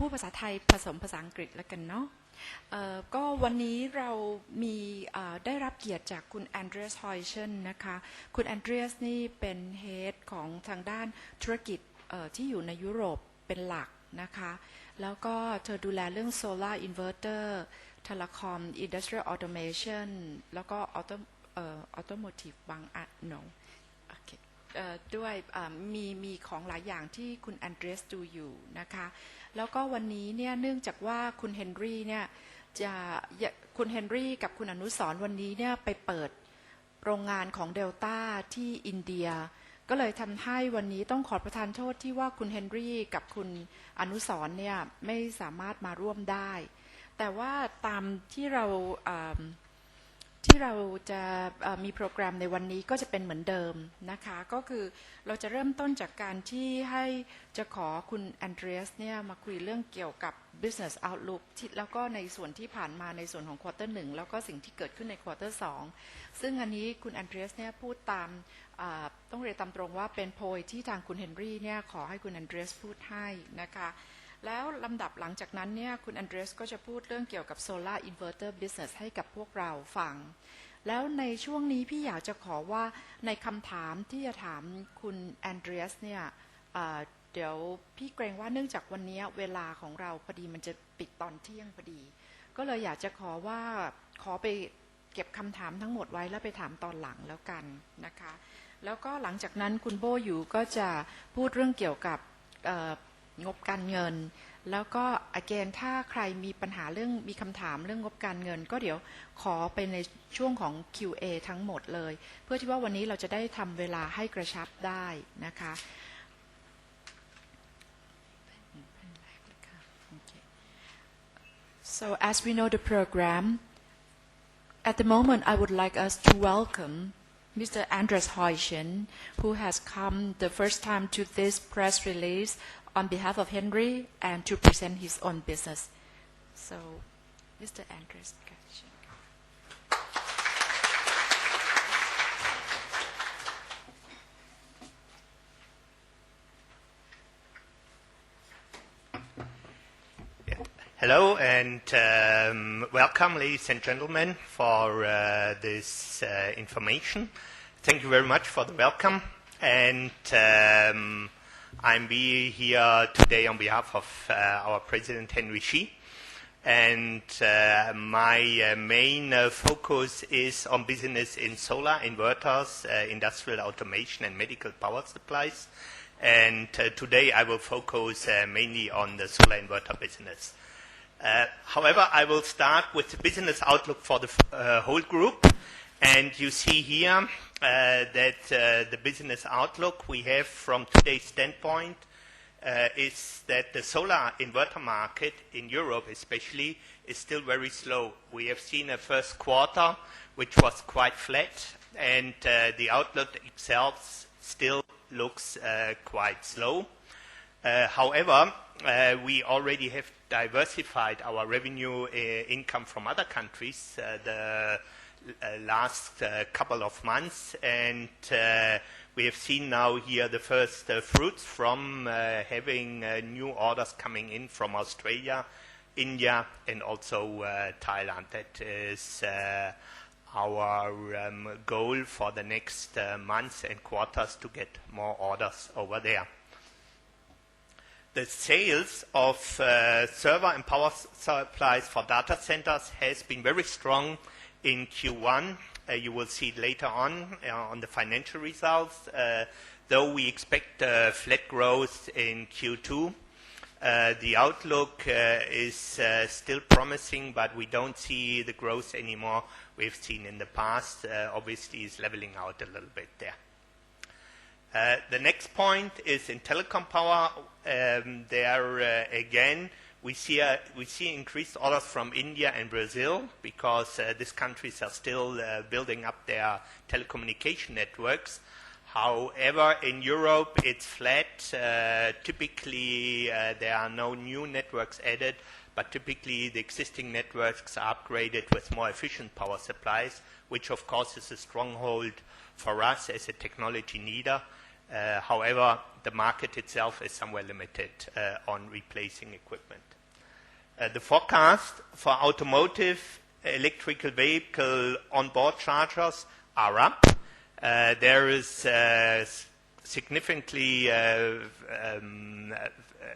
พูดภาษาไทยผสมภาษาอังกฤษแล้วกันเนาะก็วันนี้เรามีได้รับเกียรติจากคุณแอนเดรียส ฮอยเชนนะคะคุณแอนเดรียสนี่เป็นเฮดของทางด้านธุรกิจที่อยู่ในยุโรปเป็นหลักนะคะแล้วก็เธอดูแลเรื่อง Solar Inverter Telecom Industrial Automation แล้วก็ Automotive บางอันเนาะด้วยมีของหลายอย่างที่คุณแอนเดรียสดูอยู่นะคะแล้วก็วันนี้เนี่ยเนื่องจากว่าคุณเฮนรี่เนี่ยคุณเฮนรี่กับคุณอนุสรณ์วันนี้เนี่ยไปเปิดโรงงานของเดลต้าที่อินเดียก็เลยทำให้วันนี้ต้องขอประทานโทษที่ว่าคุณเฮนรี่กับคุณอนุสรณ์เนี่ยไม่สามารถมาร่วมได้แต่ว่าตามที่เราจะมีโปรแกรมในวันนี้ก็จะเป็นเหมือนเดิมนะคะก็คือเราจะเริ่มต้นจากการที่จะขอคุณแอนเดรียสเนี่ยมาคุยเรื่องเกี่ยวกับ business outlook แล้วก็ในส่วนที่ผ่านมาในส่วนของควอเตอร์1แล้วก็สิ่งที่เกิดขึ้นในควอเตอร์2ซึ่งอันนี้คุณแอนเดรียสเนี่ยพูดตามต้องเรียนตามตรงว่าเป็นโพยที่ทางคุณเฮนรี่เนี่ยขอให้คุณแอนเดรียสพูดให้นะคะแล้วลำดับหลังจากนั้นเนี่ยคุณแอนเดรียสก็จะพูดเรื่องเกี่ยวกับ Solar Inverter Business ให้กับพวกเราฟังแล้วในช่วงนี้พี่อยากจะขอว่าในคำถามที่จะถามคุณแอนเดรียสเนี่ยเดี๋ยวพี่เกรงว่าเนื่องจากวันนี้เวลาของเราพอดีมันจะปิดตอนเที่ยงพอดีก็เลยอยากจะขอไปเก็บคำถามทั้งหมดไว้แล้วไปถามตอนหลังแล้วกันนะคะแล้วก็หลังจากนั้นคุณโบอยู่ก็จะพูดเรื่องเกี่ยวกับงบการเงินแล้วก็ again ถ้าใครมีปัญหามีคำถามเรื่องงบการเงินก็เดี๋ยวขอไปในช่วงของ QA ทั้งหมดเลยเพื่อที่ว่าวันนี้เราจะได้ทำเวลาให้กระชับได้นะคะ So as we know the program at the moment I would like us to welcome Mr. Andreas Heuschen who has come the first time to this press release on behalf of Henry and to present his own business. So, Mr. Andreas. Hello and welcome, ladies and gentlemen, for this information. Thank you very much for the welcome. And I'm here today on behalf of our President Henry Xi, and my main focus is on business in solar inverters, industrial automation and medical power supplies, and today I will focus mainly on the solar inverter business. However, I will start with the business outlook for the whole group, and you see here that the business outlook we have from today's standpoint is that the solar inverter market in Europe especially is still very slow. We have seen a first quarter which was quite flat, and the outlook itself still looks quite slow. However, we already have diversified our revenue income from other countries the last couple of months, and we have seen now here the first fruits from having new orders coming in from Australia, India, and also Thailand. That is our goal for the next months and quarters to get more orders over there. The sales of server and power supplies for data centers has been very strong in Q1. You will see it later on the financial results. Though we expect flat growth in Q2, the outlook is still promising, but we don't see the growth anymore we've seen in the past. Obviously, it's leveling out a little bit there. The next point is in telecom power. Again, we see increased orders from India and Brazil because these countries are still building up their telecommunication networks. However, in Europe, it's flat. Typically, there are no new networks added, but typically the existing networks are upgraded with more efficient power supplies, which of course is a stronghold for us as a technology leader. However, the market itself is somewhat limited on replacing equipment. The forecast for automotive electrical vehicle onboard chargers are up. There is significantly a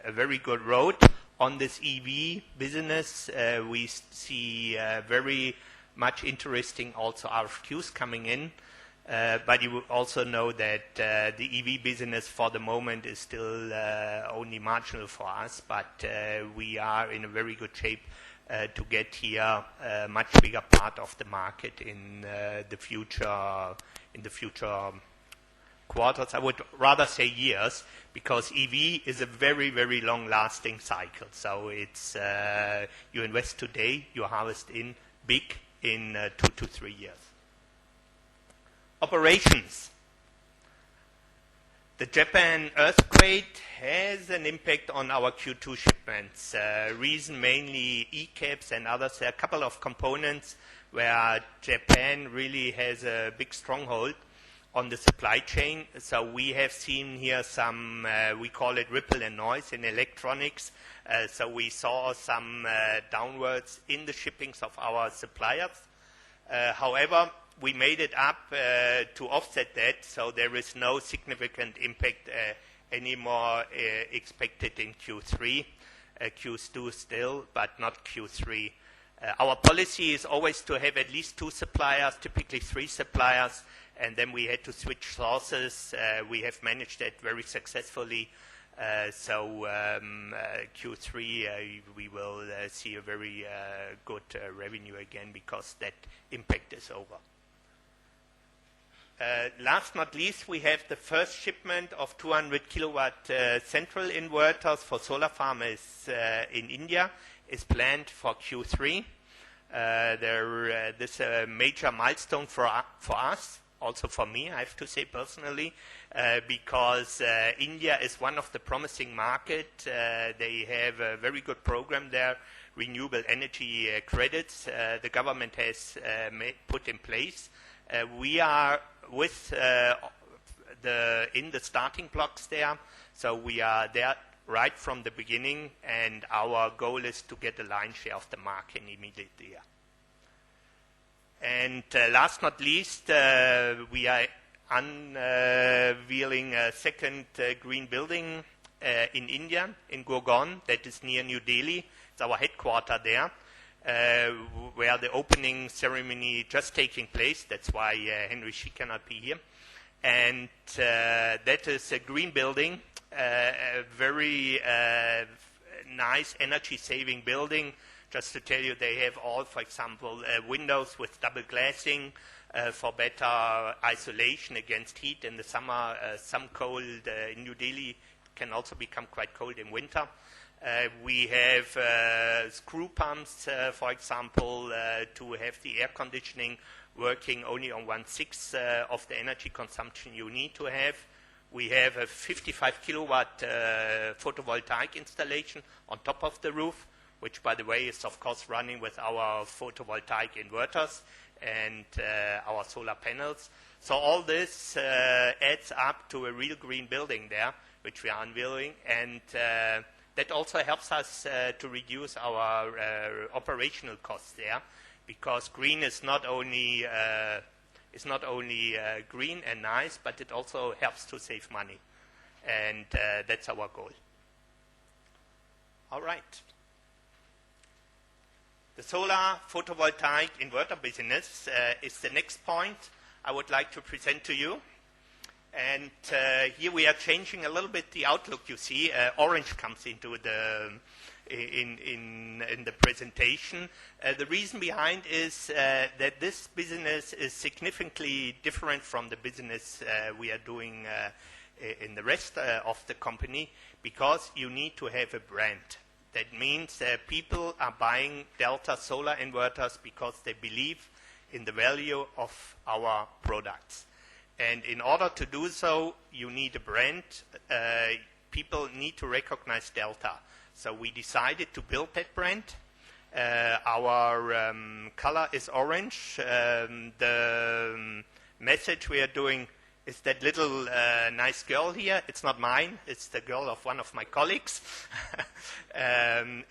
very good road on this EV business. We see very much interesting also RFQs coming in. But you also know that the EV business for the moment is still only marginal for us, but we are in a very good shape to get here a much bigger part of the market in the future quarters. I would rather say years, because EV is a very, very long-lasting cycle. So it's you invest today, you harvest in big in 2 to 3 years. Operations. The Japan earthquake has an impact on our Q2 shipments. Reason mainly ECAPs and others. There are a couple of components where Japan really has a big stronghold on the supply chain. So we have seen here some, we call it ripple and noise in electronics. So we saw some downwards in the shippings of our suppliers. However, we made it up to offset that, so there is no significant impact anymore expected in Q3. Q2 still, but not Q3. Our policy is always to have at least 2 suppliers, typically 3 suppliers, and then we had to switch sources. We have managed that very successfully. So Q3 we will see a very good revenue again, because that impact is over. Last not least, we have the first shipment of 200 kilowatt central inverters for solar farmers in India is planned for Q3. This is a major milestone for us, also for me, I have to say personally, because India is one of the promising markets. They have a very good program there, renewable energy credits the government has put in place. We are with in the starting blocks there, so we are there right from the beginning, and our goal is to get a line share of the market immediately. And last not least, we are unveiling a second green building in India, in Gurgaon, that is near New Delhi. It's our headquarters there. Where the opening ceremony just taking place. That's why Henry, she cannot be here. And that is a green building, a very nice energy-saving building. Just to tell you, they have all, for example, windows with double glassing for better isolation against heat in the summer. Some cold in New Delhi can also become quite cold in winter. We have screw pumps, for example, to have the air conditioning working only on 1/6 of the energy consumption you need to have. We have a 55 kilowatt photovoltaic installation on top of the roof, which, by the way, is of course running with our photovoltaic inverters and our solar panels. So all this adds up to a real green building there, which we are unveiling, and that also helps us to reduce our operational costs there, because green is not only green and nice, but it also helps to save money, and that's our goal. All right. The solar photovoltaic inverter business is the next point I would like to present to you. And here we are changing a little bit the outlook. You see, orange comes into the in the presentation. The reason behind is that this business is significantly different from the business we are doing in the rest of the company, because you need to have a brand. That means people are buying Delta solar inverters because they believe in the value of our products. And in order to do so, you need a brand. People need to recognize Delta. So we decided to build that brand. Our color is orange. The message we are doing is that little nice girl here. It's not mine. It's the girl of one of my colleagues. And